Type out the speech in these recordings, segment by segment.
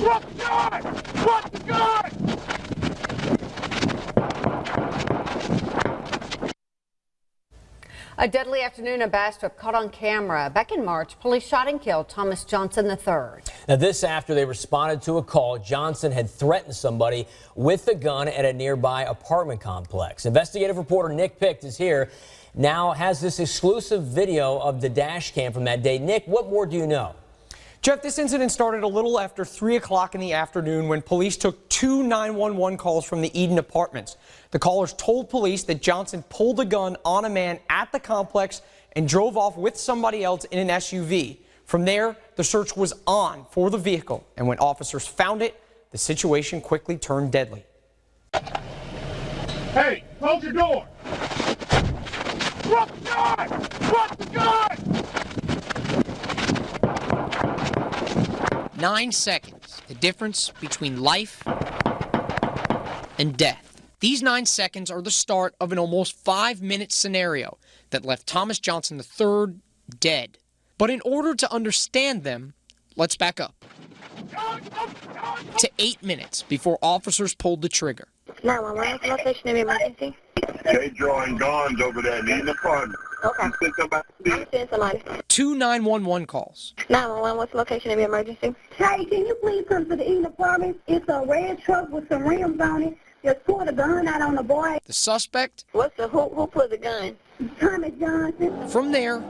Drop the gun! Drop the gun! A deadly afternoon at Bastrop caught on camera. Back in March, police shot and killed Thomas Johnson III. Now, this after they responded to a call. Johnson had threatened somebody with a gun at a nearby apartment complex. Investigative reporter Nick Pict is here. Now has this exclusive video of the dash cam from that day. Nick, what more do you know? Jeff, this incident started a little after 3 o'clock in the afternoon when police took 2 911 calls from the Eden apartments. The callers told police that Johnson pulled a gun on a man at the complex and drove off with somebody else in an SUV. From there, the search was on for the vehicle, and when officers found it, the situation quickly turned deadly. Hey, close your door! Drop the gun! Drop the gun! 9 seconds, the difference between life and death. These 9 seconds are the start of an almost 5-minute scenario that left Thomas Johnson III dead. But in order to understand them, let's back up to 8 minutes before officers pulled the trigger. 911, location of emergency. They drawing guns over there in the apartment. Okay. I'm seeing somebody. 2 911 calls. 911, what's the location of your emergency? Hey, can you please come to the Eden Apartments? It's a red truck with some rims on it. Just pulled a gun out on the boy. The suspect? Who pulled the gun? Thomas Johnson. From there,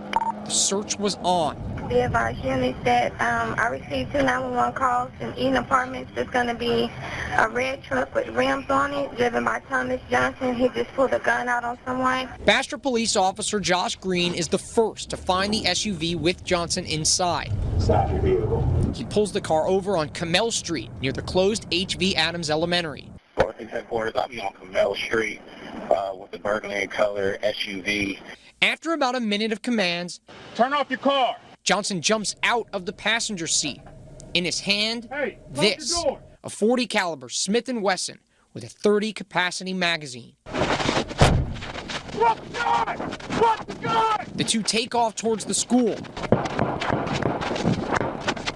the search was on. The advice unit said I received 2 911 calls in Eden Apartments. There's going to be a red truck with rims on it, driven by Thomas Johnson. He just pulled a gun out on someone. Bastrop Police Officer Josh Green is the first to find the SUV with Johnson inside. Stop your vehicle. He pulls the car over on Kamel Street near the closed H.V. Adams Elementary. Forces headquarters, I'm on Kamel Street with the burgundy color SUV. After about a minute of commands, Turn off your car! Johnson jumps out of the passenger seat. In his hand, Hey, close your this, door. a .40 caliber Smith & Wesson with a .30 capacity magazine. Drop the gun! Drop the gun! The two take off towards the school.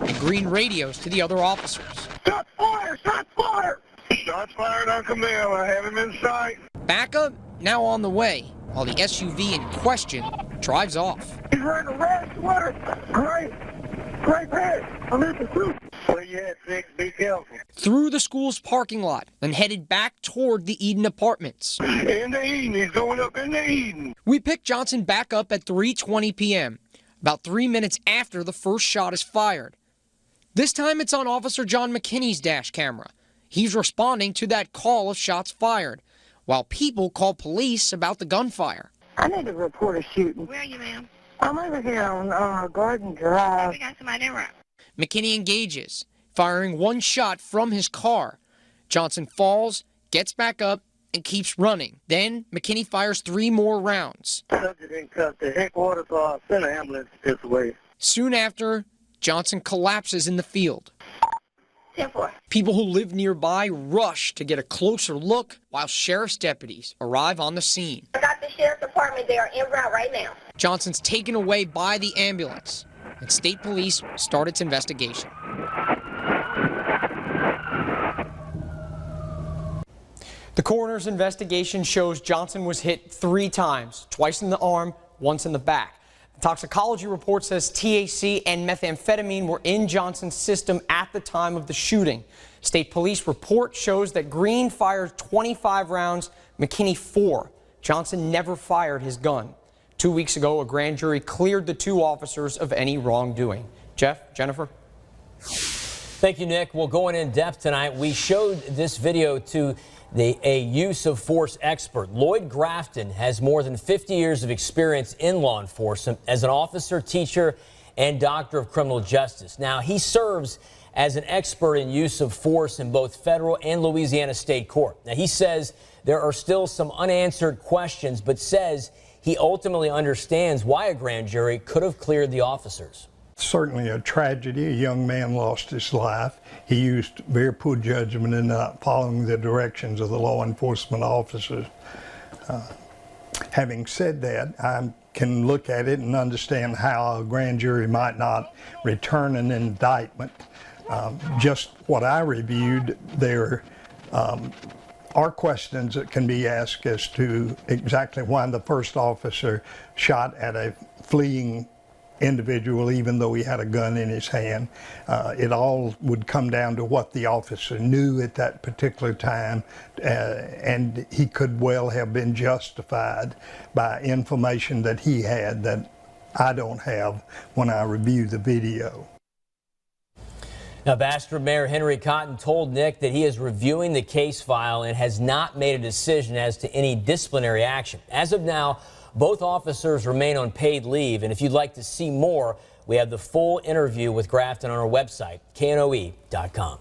And Green radios to the other officers. Shots fired! Shots fired! Shots fired on Camille. I have him in sight. Backup now on the way, while the SUV in question drives off. He's wearing a red sweater. Great pants. I'm in the suit. Where you at, Six? Be careful. Through the school's parking lot, then headed back toward the Eden Apartments. In the Eden. He's going up in the Eden. We picked Johnson back up at 3:20 p.m., about 3 minutes after the first shot is fired. This time it's on Officer John McKinney's dash camera. He's responding to that call of shots fired, while people call police about the gunfire. I need to report a shooting. Where are you, ma'am? I'm over here on Garden Drive. We got somebody in. McKinney engages, firing one shot from his car. Johnson falls, gets back up, and keeps running. Then McKinney fires 3 more rounds. Subject in cut to headquarters or send an ambulance this way. Soon after, Johnson collapses in the field. 10-4. People who live nearby rush to get a closer look, while sheriff's deputies arrive on the scene. I got the sheriff's department. They are en route right now. Johnson's taken away by the ambulance, and state police start its investigation. The coroner's investigation shows Johnson was hit 3 times, twice in the arm, once in the back. The toxicology report says THC and methamphetamine were in Johnson's system at the time of the shooting. State police report shows that Green fired 25 rounds, McKinney 4. Johnson never fired his gun. 2 weeks ago, a grand jury cleared the 2 officers of any wrongdoing. Jeff, Jennifer? Thank you, Nick. Well, going in depth tonight, we showed this video to a use of force expert. Lloyd Grafton has more than 50 years of experience in law enforcement as an officer, teacher, and doctor of criminal justice. Now, he serves as an expert in use of force in both federal and Louisiana state court. Now, he says there are still some unanswered questions, but says he ultimately understands why a grand jury could have cleared the officers. Certainly a tragedy. A young man lost his life. He used very poor judgment in not following the directions of the law enforcement officers. Having said that, I can look at it and understand how a grand jury might not return an indictment Just what I reviewed, there are questions that can be asked as to exactly why the first officer shot at a fleeing individual even though he had a gun in his hand. It all would come down to what the officer knew at that particular time, and he could well have been justified by information that he had that I don't have when I review the video. Now, Bastrop Mayor Henry Cotton told Nick that he is reviewing the case file and has not made a decision as to any disciplinary action. As of now, both officers remain on paid leave, and if you'd like to see more, we have the full interview with Grafton on our website, KNOE.com.